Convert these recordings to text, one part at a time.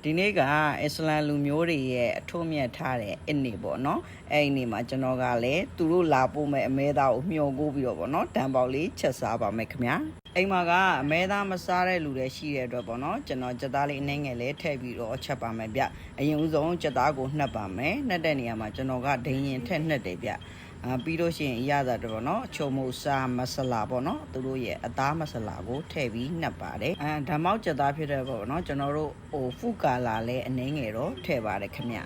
ဒီနေ့ကအစ္စလမ်လူမျိုးတွေရဲ့အထွတ်မြတ်ထားတဲ့အစ်နေပေါ့နော်အဲ့ဒီနေ့မှာကျွန်တော်ကလည်းသူတို့လာပို့မဲ့အမဲသားကိုမျှော်ကိုပြီးတော့ပေါ့နော်တန်ပေါက်လေးချက်စားပါမယ်ခင်ဗျာအိမ်မှာကအမဲသားမစားတဲ့လူတွေရှိတဲ့အတွက်ပေါ့နော်ကျွန်တော်ကြက်သားလေးအနှဲငယ်လေးထည့်ပြီးတော့ချက်ပါမယ်ဗျအရင်ဦးဆုံးကြက်သားကိုနှက်ပါမယ်နှက်တဲ့နေရာမှာကျွန်တော်ကဒိန်ရင်ထက်နှက်တယ်ဗျပြီးလို့ရှိရင်အရသာတော့ပေါ့နော်ချုံမိုစာမဆလာပေါ့နော်သူတို့ရဲ့အသားမဆလာကိုထည့်ပြီးနှက်ပါတယ်ဓမောက်ကြက်သားဖြစ်တဲ့ပေါ့နော်ကျွန်တော်တို့ဖူကာလာလဲအနှဲငယ်တော့ထည့်ပါတယ်ခင်ဗျ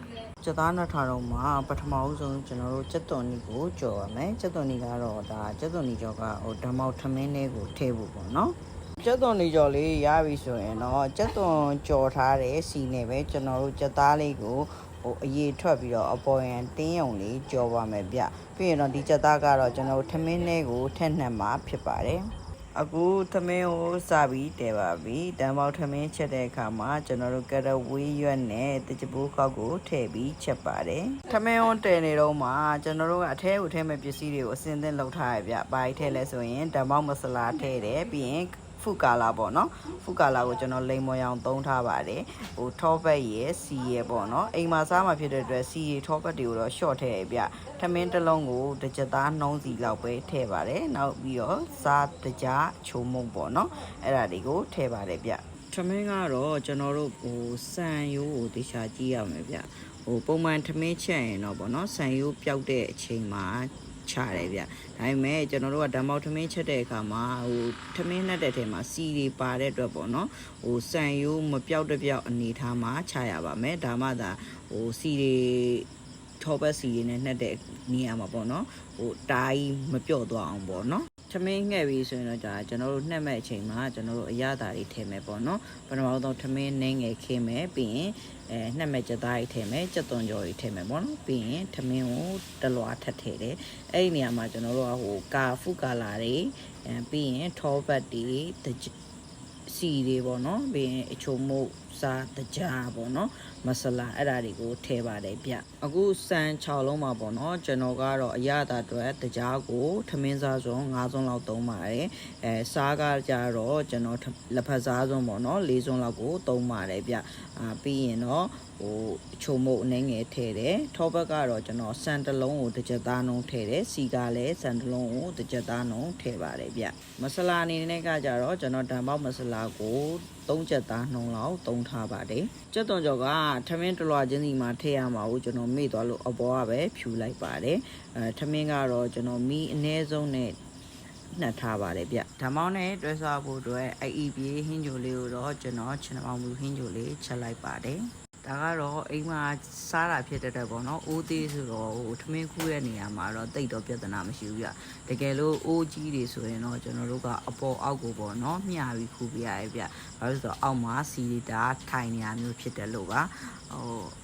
ကြက်သားနှက်ထားတော့မှပထမဦးဆုံးကျွန်တော်တို့ကြက်သွန်နီကိုကြော်ရမယ်ကြက်သွန်နီကတော့ဒါကြက်သွန်နီကြော်ကဓမောက်ထမင်းလေးကိုထည့်ဖို့ပေါ့နော်ကြက်သွန်နီကြော်လေးရပြီဆိုရင်တော့ကြက်သွန်ကြော်ထားတဲ့စီနဲ့ပဲကျွန်တော်တို့ကြက်သားလေးကိုအရေးထွက်ပြီးတော့အပေါ်ရန်တင်းရုံလေးကြော်ပါမယ်ဗျပြီးရင်တော့ဒီကြက်သားကတော့ကျွန်တော်ထမင်းလေးကိုထက်နှက်မှာဖြစ်ပါတယ်အခုထမင်းကိုစပြီးတည်ပါပြီတန်ပေါက်ထမင်းချက်တဲ့အခါမှာကျွန်တော်တို့ကရဝေးရွက်နဲ့တကြပိုးကောက်ကိုထည့်ပြီးချက်ပါတယ်ထမင်းကိုတည်နေတော့မှကျွန်တော်တို့ကအထဲကိုထည့်မဲ့ပစ္စည်းတွေကိုအစင်သင့်လုပ်ထားရဗျဘာကြီးထည့်လဲဆိုရင်တန်ပေါက်မဆလာထည့်တယ်ပြီးရင်ဖူကာလာပေါ့နော်ဖူကာလာကိုကျွန်တော်လိမ်မော်ရောင်သုံးထားပါတယ်ထောပတ်ရယ်စီရယ်ပေါ့နော်အိမ်မှာစားမှာဖြစ်တဲ့အတွက်စီရယ်ထောပတ်တွေကိုတော့ရှော့ထည့်ရပြထမင်းတစ်လုံးကိုတစ်ချက်သားနှုံးစီလောက်ပဲထည့်ပါတယ်နောက်ပြီးတော့စားတကြားချိုမုံပေါ့နော်အဲ့ဒါတွေကိုထည့်ပါတယ်ဗျထမင်းကတော့ကျွန်တော်တို့စံရိုးကိုတေချာကြည့်ရမယ်ဗျပုံမှန်ထမင်းချက်ရင်တော့ပေါ့နော်စံရိုးပျောက်တဲ့အချိန်မှာချတယ်ဗျဒါပေမဲ့ကျွန်တော်တို့ကဓမောက်ထမင်းချက်တဲ့အခါမှာထမင်းနဲ့တဲ့ထဲမှာစီတွေပါတဲ့အတွက်ပေါ့နော်စံရိုးမပြောက်တပြောက်အနေထားမှာချရပါမယ်ဒါမှသာစီတွေထောပတ်စီတွေနဲ့နှက်တဲ့နေရာမှာပေါ့နော်တားကြီးမပြော့သွားအောင်ပေါ့နော်ထမင်းငှက်ပြီးဆိုရင်တော့ဒါကျွန်တော်တို့နှက်မဲ့အချိန်မှာကျွန်တော်တို့အရသာတွေထည့်မယ်ပေါ့နော်ပထမဆုံးထမင်းနှင်းငယ်ခင်းမယ်ပြီးရင်နှက်မဲ့ကြက်သားတွေထည့်မယ်ကြက်သွန်ကြော်တွေထည့်မယ်ပေါ့နော်ပြီးရင်ထမင်းကိုတလွာထပ်ထည့်တယ်အဲ့ဒီနေရာမှာကျွန်တော်တို့ကဖူကာလာတွေပြီးရင်ထောပတ်တွေစီတွေပေါ့နော်ပြီးရင်အချိုမုတ်စားတကြားပေါ့နော်မဆလာအဲ့ဒါတွေကိုထည့်ပါတယ်ဗျအခုစံ6လုံးမှာပေါ့နော်ကျွန်တော်ကတော့အရသာအတွက်တကြားကိုထမင်းစားစုံ5စုံလောက်သုံးပါတယ်စားကကြတော့ကျွန်တော်လက်ဖက်စားစုံပေါ့နော်4စုံလောက်ကိုသုံးပါတယ်ဗျပြီးရင်တော့ချိုမုတ်အနှဲငယ်ထည့်တယ်ထောဘက်ကတော့ကျွန်တော်စံတလုံးကိုတစ်ချက်သားနှုံးထည့်တယ်စီကလည်းစံတလုံးကိုတစ်ချက်သားနှုံးထည့်ပါတယ်ဗျမဆလာအနေနဲ့ကကြတော့ကျွန်တော်ဓမောက်မဆလာကို3ချက်သားနှုံးလောက်သုံးထားပါတယ်ကြက်သွန်ကြော်ကထမင်းတလွာချင်းစီမှာထည့်ရမှာကိုကျွန်တော်မေ့သွားလို့အပေါ်ကပဲဖြူလိုက်ပါတယ်ထမင်းကတော့ကျွန်တော်မီးအနည်းဆုံးနဲ့နှက်ထားပါတယ်ဗျဓမောက်နဲ့တွဲစားဖို့အတွက်အေးပြေးဟင်းချိုလေးကိုတော့ကျွန်တော်ခြံမောင်မူဟင်းချိုလေးချက်လိုက်ပါတယ်ဒါကတော့အိမ်မှာစားတာဖြစ်တဲ့ပေါ့နော်အိုးသေးဆိုတော့ထမင်းခူးရဲ့နေရာမှာတော့တိတ်တော့ပြဿနာမရှိဘူးပြတကယ်လို့အိုးကြီးတွေဆိုရင်တော့ကျွန်တော်တို့ကအပေါ်အောက်ကိုပေါ့နော်မျှပြီးခူးပြရရဲ့ဗျဘာလို့ဆိုတော့အောက်မှာစီလီတာထိုင်နေရမျိုးဖြစ်တယ်လို့ပါ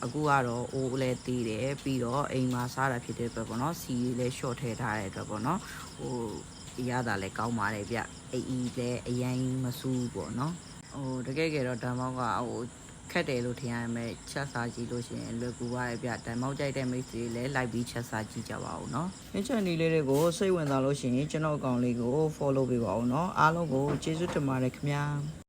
အခုကတော့အိုးလည်းသေးတယ်ပြီးတော့အိမ်မှာစားတာဖြစ်တဲ့အတွက်ပေါ့နော်စီလည်းရှော့ထည့်ထားတဲ့အတွက်ပေါ့နော်ရတာလည်းကောင်းပါတယ်ဗျအေးလည်းအရင်မဆူးပေါ့နော်တကယ်တော့ဓမောက်ကခက်တယ်လို့ထင်ရမယ်ချက်စားကြည့်လို့ရှိရင်လွယ်ကူပါတယ်ဗျဓမောက်ကြိုက်တဲ့မိတ်ဆွေလည်းလိုက်ပြီးချက်စားကြည့်ကြပါဦးနော်ဒီချန်နယ်လေးတွေကိုစိတ်ဝင်စားလို့ရှိရင်ကျွန်တော်အကောင့်လေးကို follow ပေးပါဦးနော်အားလုံးကိုကျေးဇူးတင်ပါတယ်ခင်ဗျာ